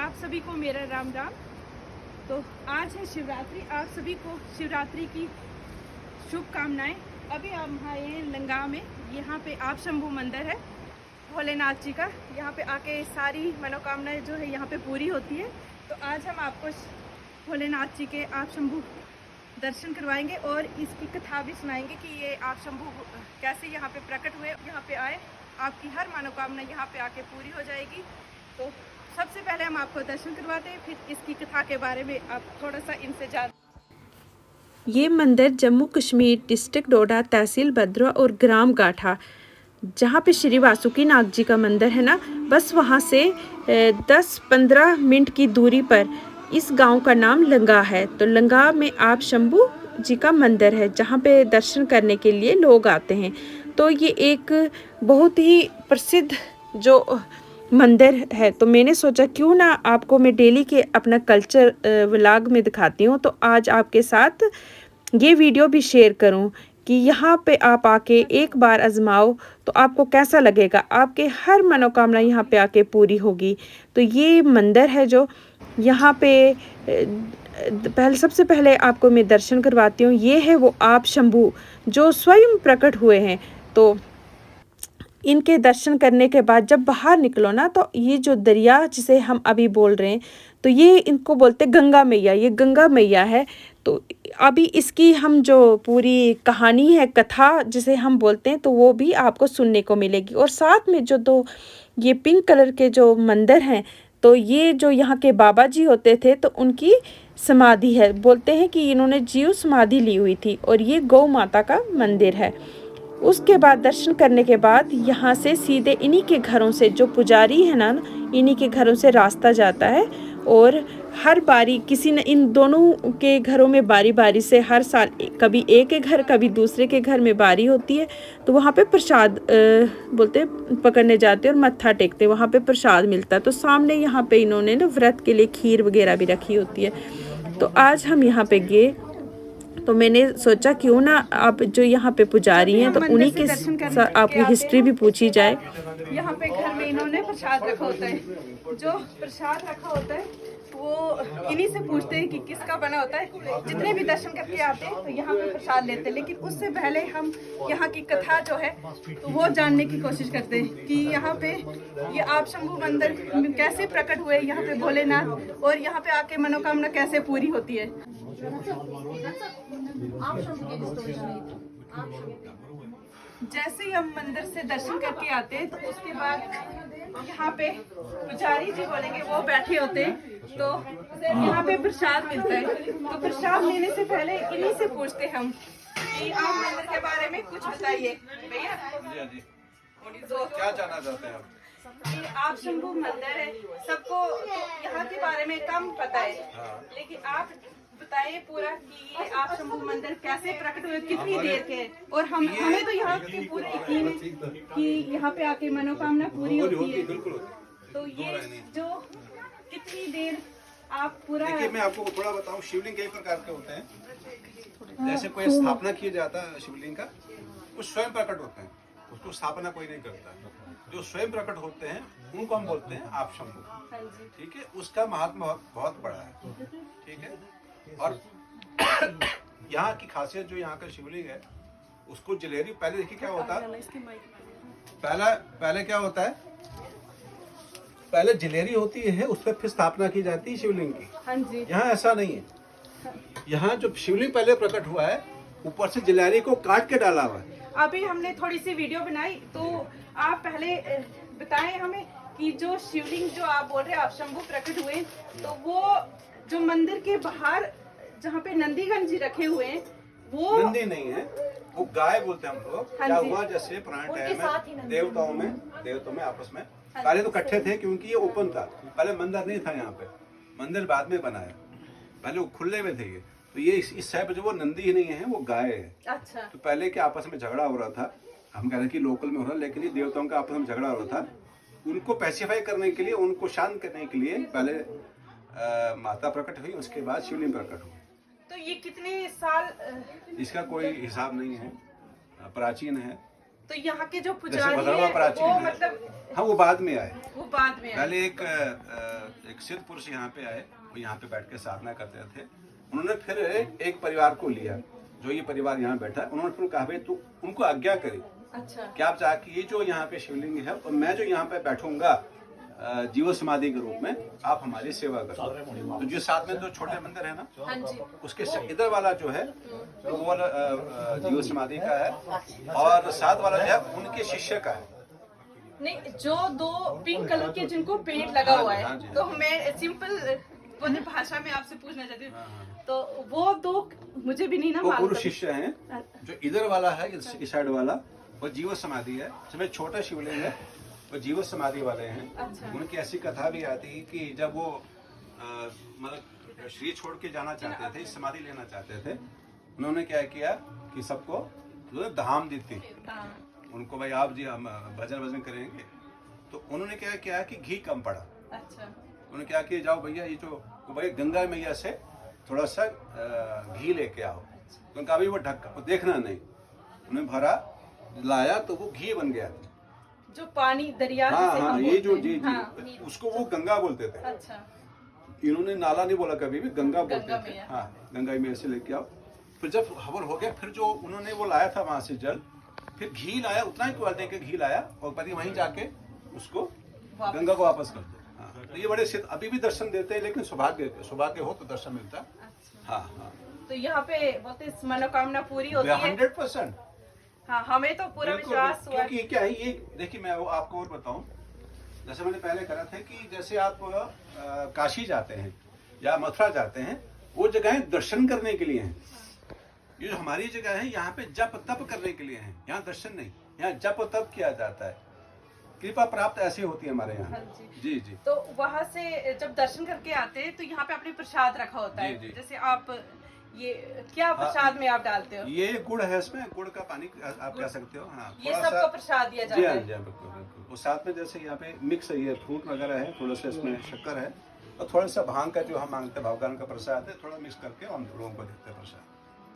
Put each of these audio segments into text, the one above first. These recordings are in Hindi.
आप सभी को मेरा राम राम। तो आज है शिवरात्रि, आप सभी को शिवरात्रि की शुभकामनाएं। अभी हम आए हैं लंगा में, यहाँ पे आप शंभू मंदिर है भोलेनाथ जी का। यहाँ पे आके सारी मनोकामनाएं जो है यहाँ पे पूरी होती है। तो आज हम आपको भोलेनाथ जी के आप शंभू दर्शन करवाएंगे और इसकी कथा भी सुनाएंगे कि ये आप शंभू कैसे यहाँ पे प्रकट हुए। यहाँ पे आए, आपकी हर मनोकामना यहाँ पे आके पूरी हो जाएगी। तो सबसे पहले हम आपको दर्शन करवाते हैं, फिर इसकी कथा के बारे में आप थोड़ा सा इनसे जान। ये मंदिर जम्मू कश्मीर डिस्ट्रिक्ट डोडा, तहसील भद्रवा और ग्राम गाठा, जहाँ पे श्री वासुकी नाग जी का मंदिर है ना, बस वहाँ से 10-15 मिनट की दूरी पर इस गांव का नाम लंगा है। तो लंगा में आप शंभू जी का मंदिर है, जहाँ पे दर्शन करने के लिए लोग आते हैं। तो ये एक बहुत ही प्रसिद्ध जो मंदिर है, तो मैंने सोचा क्यों ना आपको मैं डेली के अपना कल्चर व्लॉग में दिखाती हूँ। तो आज आपके साथ ये वीडियो भी शेयर करूँ कि यहाँ पे आप आके एक बार आजमाओ तो आपको कैसा लगेगा, आपके हर मनोकामना यहाँ पे आके पूरी होगी। तो ये मंदिर है जो यहाँ पे सबसे पहले आपको मैं दर्शन करवाती हूँ। ये है वो आप शंभू जो स्वयं प्रकट हुए हैं। तो इनके दर्शन करने के बाद जब बाहर निकलो ना, तो ये जो दरिया जिसे हम अभी बोल रहे हैं, तो ये इनको बोलते गंगा मैया, ये गंगा मैया है। तो अभी इसकी हम जो पूरी कहानी है, कथा जिसे हम बोलते हैं, तो वो भी आपको सुनने को मिलेगी। और साथ में जो दो ये पिंक कलर के जो मंदिर हैं, तो ये जो यहाँ के बाबा जी होते थे, तो उनकी समाधि है। बोलते हैं कि इन्होंने जीव समाधि ली हुई थी। और ये गौ माता का मंदिर है। उसके बाद दर्शन करने के बाद यहाँ से सीधे इन्हीं के घरों से, जो पुजारी है ना, इन्हीं के घरों से रास्ता जाता है। और हर बारी किसी न इन दोनों के घरों में बारी बारी से हर साल कभी एक के घर कभी दूसरे के घर में बारी होती है। तो वहाँ पे प्रसाद बोलते पकड़ने जाते हैं और मत्था टेकते हैं, वहाँ पे प्रसाद मिलता है। तो सामने यहाँ पे इन्होंने ना व्रत के लिए खीर वगैरह भी रखी होती है। तो आज हम यहाँ पे गए, तो मैंने सोचा क्यों ना आप जो यहाँ पे पुजारी हैं, तो उन्हीं के आपकी हिस्ट्री भी पूछी जाए। यहाँ पे घर में इन्होंने प्रसाद रखा होता है, जो प्रसाद रखा होता है वो इन्हीं से पूछते हैं कि किसका बना होता है। जितने भी दर्शन करके आते हैं तो यहाँ पे प्रसाद लेते हैं। लेकिन उससे पहले हम यहाँ की कथा जो है तो वो जानने की कोशिश करते हैं कि यहाँ पे ये आप शंभू मंदिर कैसे प्रकट हुए, यहाँ पे भोलेनाथ, और यहाँ पे आके मनोकामना कैसे पूरी होती है। जैसे ही हम मंदिर से दर्शन करके आते हैं, तो उसके बाद यहाँ पे पुजारी जी बोलेंगे, वो बैठे होते हैं। तो यहाँ पे प्रसाद मिलता है। तो प्रसाद लेने से पहले इन्हीं से पूछते हम कि आप मंदिर के बारे में कुछ बताइए भैया। तो क्या जानना चाहते हैं ये आप शंभू मंदिर है, सबको तो यहाँ के बारे में कम पता है। लेकिन आप बताइए पूरा कि ये आप शंभू मंदिर कैसे प्रकट हुए, कितनी देर के, और हमें तो यहाँ की पूरी यकीन है कि यहाँ पे आके मनोकामना पूरी होती है। तो ये जो कितनी देर आप पूरा, देखिए मैं आपको थोड़ा बताऊं, शिवलिंग कई प्रकार के होते हैं। जैसे कोई स्थापना किया जाता है शिवलिंग का, वो स्वयं प्रकट होते हैं, उसको स्थापना कोई नहीं करता। जो स्वयं प्रकट होते हैं उनको हम बोलते हैं आप शंभू। ठीक है, उसका महात्मा बहुत बड़ा है। ठीक है, और यहाँ की खासियत जो यहाँ का शिवलिंग है, उसको जलेरी, पहले देखिए क्या होता है, पहले क्या होता है, पहले जलेरी होती है, उस पर फिर स्थापना की जाती है शिवलिंग की। यहाँ ऐसा नहीं है। यहाँ जो शिवलिंग पहले प्रकट हुआ है, ऊपर से जलेरी को काट के डाला हुआ है। अभी हमने थोड़ी सी वीडियो बनाई, तो आप पहले बताएं हमें कि जो शिवलिंग जो आप बोल रहे हैं आप शंभू प्रकट हुए, तो वो जो मंदिर के बाहर जहाँ पे नंदीगण जी रखे हुए हैं, वो नंदी नहीं है, वो गाय बोलते हैं हम लोग। क्या हुआ, जैसे पुराने टाइम में देवताओं में आपस में पहले तो इकट्ठे थे, क्योंकि ये ओपन था, पहले मंदिर नहीं था। यहाँ पे मंदिर बाद में बनाया, पहले वो खुले में थे ये। तो ये इस साइड जो वो नंदी ही नहीं है, वो गाय है। अच्छा। तो पहले के आपस में झगड़ा हो रहा था, हम कह रहे हैं कि लोकल में हो रहा, लेकिन ये देवताओं का आपस में झगड़ा हो रहा था। उनको पैसिफाई करने के लिए, उनको शांत करने के लिए पहले माता प्रकट हुई, उसके बाद शिवलिंग प्रकट हुई। तो ये कितने साल, इसका कोई हिसाब नहीं है, प्राचीन है। तो यहाँ के जो जैसे पुजारी भद्रवा है प्राचीन वो है। मतलब हाँ, वो बाद में आए। वो बाद में आए। पहले एक सिद्ध पुरुष यहाँ पे आए, वो यहाँ पे बैठ के साधना करते थे। उन्होंने फिर एक परिवार को लिया, जो ये परिवार यहाँ बैठा है। उन्होंने फिर कहा भाई तू उनको आज्ञा करी अच्छा कि आप जाके ये जो यहाँ पे शिवलिंग है और मैं जो यहाँ पे बैठूंगा जीव समाधि के रूप में, आप हमारी सेवा करो। तो जो साथ में दो छोटे मंदिर है ना, हाँ जी उसके इधर वाला जो है वो वाला जीव समाधि का है, और साथ वाला जो है उनके शिष्य का है। नहीं, जो दो पिंक कलर के जिनको पेंट लगा हुआ हाँ है, जी। तो मैं सिंपल बोले भाषा में आपसे पूछना चाहती हूँ, तो वो दो मुझे भी नहीं ना वो गुरु मालूम। शिष्य हैं। जो इधर वाला है, इस साइड वाला, वो जीव समाधि है। जिसमें छोटा शिवलिंग है वो जीव समाधि वाले हैं। अच्छा। उनकी ऐसी कथा भी आती है कि जब वो मतलब शरीर छोड़ के जाना चाहते थे, समाधि लेना चाहते थे, उन्होंने क्या किया कि सबको उन्होंने धाम दी थी हाँ, उनको, भाई आप जी हम भजन करेंगे। तो उन्होंने क्या किया कि घी कम पड़ा। अच्छा उन्होंने क्या किया, जाओ भैया ये जो भाई गंगा मैया से थोड़ा सा घी लेके आओ। तो कहा भाई वो ढक्कन देखना नहीं, उन्हें भरा लाया तो वो घी बन गया। जो पानी दरिया हाँ से हाँ, हम ये जो बोलते जी हैं। हाँ, जी उसको वो गंगा बोलते थे। अच्छा इन्होंने नाला नहीं बोला कभी भी, गंगा बोलते गंगा थे। मैया। हाँ, गंगा मैया से लेके आओ। फिर जब हवन हो गया, फिर जो उन्होंने वो लाया था वहां से जल, फिर घी लाया, उतना ही क्वालिटी का घी लाया, और पति वहीं जाके उसको गंगा को वापस कर दो। हाँ, तो ये बड़े सिद्ध अभी भी दर्शन देते हैं, लेकिन सौभाग्य हो तो दर्शन मिलता है। अच्छा। हाँ हाँ, तो यहाँ पे बहुत ही मनोकामना पूरी होती है। 100%। हाँ, हमें तो पूरा विश्वास हुआ। क्योंकि क्या है ये, देखिए मैं वो आपको और बताऊं, जैसे मैंने पहले कहा था कि जैसे आप काशी जाते हैं या मथुरा जाते हैं, वो जगहें दर्शन करने के लिए हैं। ये जो हमारी जगह है, यहाँ पे जप तप करने के लिए है, यहाँ दर्शन नहीं, यहाँ जप तप किया जाता है। कृपा प्राप्त ऐसी होती है हमारे यहाँ। हाँ जी जी। तो वहाँ से जब दर्शन करके आते हैं तो यहाँ पे आपने प्रसाद रखा होता है। जी, जी। जैसे आप ये क्या प्रसाद में आप डालते हो? ये गुड़ है, इसमें गुड़ का पानी आप कह सकते हो। हाँ, ये थोड़ा सबको सा। प्रसाद दिया जी जाता हाँ है। जी हाँ, बिल्कुल बिल्कुल। और साथ में जैसे यहाँ पे मिक्स है, ये फ्रूट वगैरह है, थोड़ा सा इसमें शक्कर है, और थोड़ा सा भांग का जो हम मांगते हैं भगवान का प्रसाद है, थोड़ा मिक्स करके हम लोगों को देते हैं प्रसाद।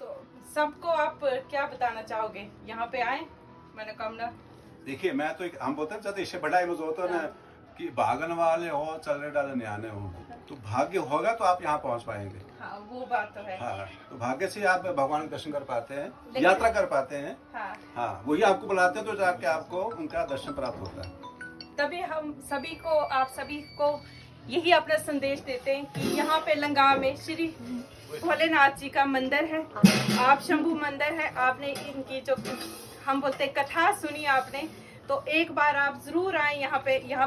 तो सबको आप क्या बताना चाहोगे, यहाँ पे आए मनोकामना? देखिए मैं तो हम बोलते हैं जब इससे बड़ा यूज होता है ना कि भागन वाले हो चलने डाले न्याने हो, तो भाग्य होगा तो आप यहाँ पहुँच पाएंगे। हाँ, वो बात तो है। हाँ, तो भाग्य से आप भगवान के दर्शन कर पाते हैं, लेकिन- यात्रा कर पाते हैं। हाँ, हाँ, वही आपको बुलाते हैं तो जाके आपको उनका दर्शन प्राप्त होता है। तभी हम सभी को, आप सभी को यही अपना संदेश देते हैं कि यहाँ पे लंगाव में श्री भोलेनाथ जी का मंदिर है, आप शंभू मंदिर है। आपने इनकी जो हम बोलते हैं कथा सुनी आपने, तो एक बार आप जरूर आए यहाँ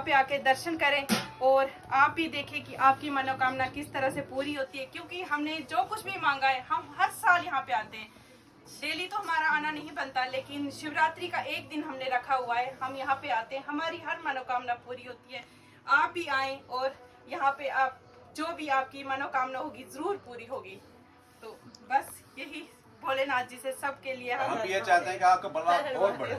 पे आके दर्शन करें, और आप भी देखें कि आपकी मनोकामना किस तरह से पूरी होती है। क्योंकि हमने जो कुछ भी मांगा है, हम हर साल यहाँ पे आते हैं। डेली तो हमारा आना नहीं बनता, लेकिन शिवरात्रि का एक दिन हमने रखा हुआ है, हम यहाँ पे आते हैं, हमारी हर मनोकामना पूरी होती है। आप भी आएं और यहाँ पे आप जो भी आपकी मनोकामना होगी जरूर पूरी होगी। तो बस यही भोलेनाथ जी से सबके लिए हम भी ये चाहते हैं कि आपका बल्ला और बढ़े।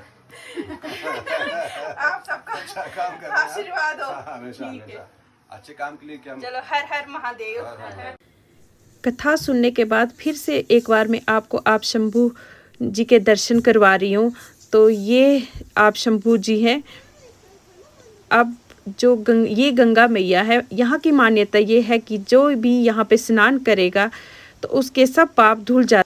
आप सबका अच्छा काम कर रहे हैं। आशीर्वाद हो। हाँ, हमेशा ठीक है, हमेशा अच्छे काम के लिए क्या हम। चलो हर हर महादेव। हर हर। कथा सुनने के बाद फिर से एक बार मैं आपको आप शंभू जी के दर्शन करवा रही हूँ। तो ये आप शंभू जी हैं। अब जो ये गंगा मैया है, यहाँ की मान्यता ये है कि जो भी यहाँ पे स्नान करेगा तो उसके सब पाप धुल जाते